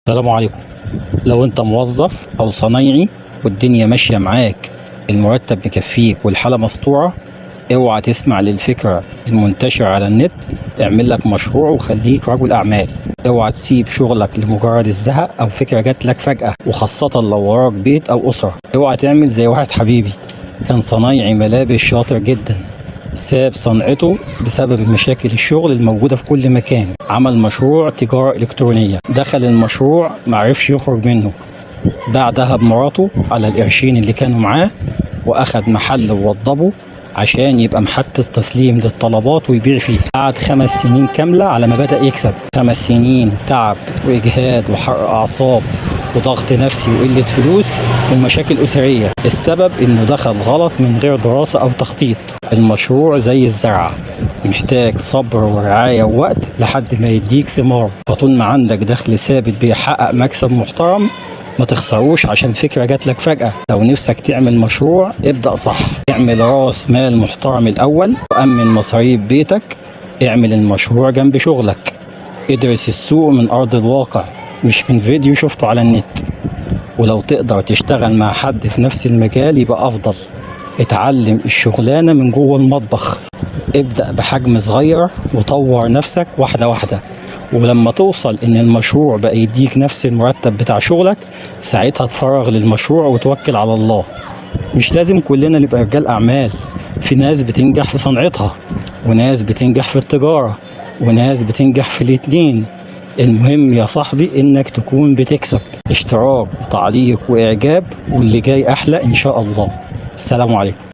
السلام عليكم. لو انت موظف او صنايعي والدنيا ماشية معاك، المرتب مكفيك والحالة مسطورة، اوعى تسمع للفكرة المنتشرة على النت. اعمل لك مشروع وخليك رجل اعمال. اوعى تسيب شغلك لمجرد الزهق او فكرة جات لك فجأة، وخاصة لو وراك بيت او اسرة. اوعى تعمل زي واحد حبيبي كان صنايعي ملابس شاطر جدا، ساب صنعته بسبب مشاكل الشغل الموجودة في كل مكان. عمل مشروع تجارة إلكترونية، دخل المشروع معرفش يخرج منه، باع دهب مراته على القرشين اللي كانوا معاه، وأخد محل ووضبه عشان يبقى محطة تسليم للطلبات ويبيع فيه. قعد 5 سنين كاملة على ما بدأ يكسب. 5 سنين تعب وإجهاد وحرق أعصاب وضغط نفسي وقلة فلوس ومشاكل أسرية. السبب إنه دخل غلط من غير دراسة أو تخطيط. المشروع زي الزرعة، محتاج صبر ورعاية ووقت لحد ما يديك ثمار. فطول ما عندك دخل ثابت بيحقق مكسب محترم، ما تخسروش عشان فكرة جات لك فجأة. لو نفسك تعمل مشروع ابدأ صح، اعمل راس مال محترم الأول وأمن مصاريف بيتك. اعمل المشروع جنب شغلك، ادرس السوق من أرض الواقع مش من فيديو شفته على النت. ولو تقدر تشتغل مع حد في نفس المجال يبقى أفضل. اتعلم الشغلانة من جوه المطبخ، ابدأ بحجم صغير وطور نفسك واحدة واحدة. ولما توصل ان المشروع بقى يديك نفس المرتب بتاع شغلك، ساعتها تفرغ للمشروع وتوكل على الله. مش لازم كلنا نبقى رجال اعمال، في ناس بتنجح في صنعتها، وناس بتنجح في التجارة، وناس بتنجح في الاتنين. المهم يا صاحبي انك تكون بتكسب. اشتراك وتعليق واعجاب، واللي جاي احلى ان شاء الله. السلام عليكم.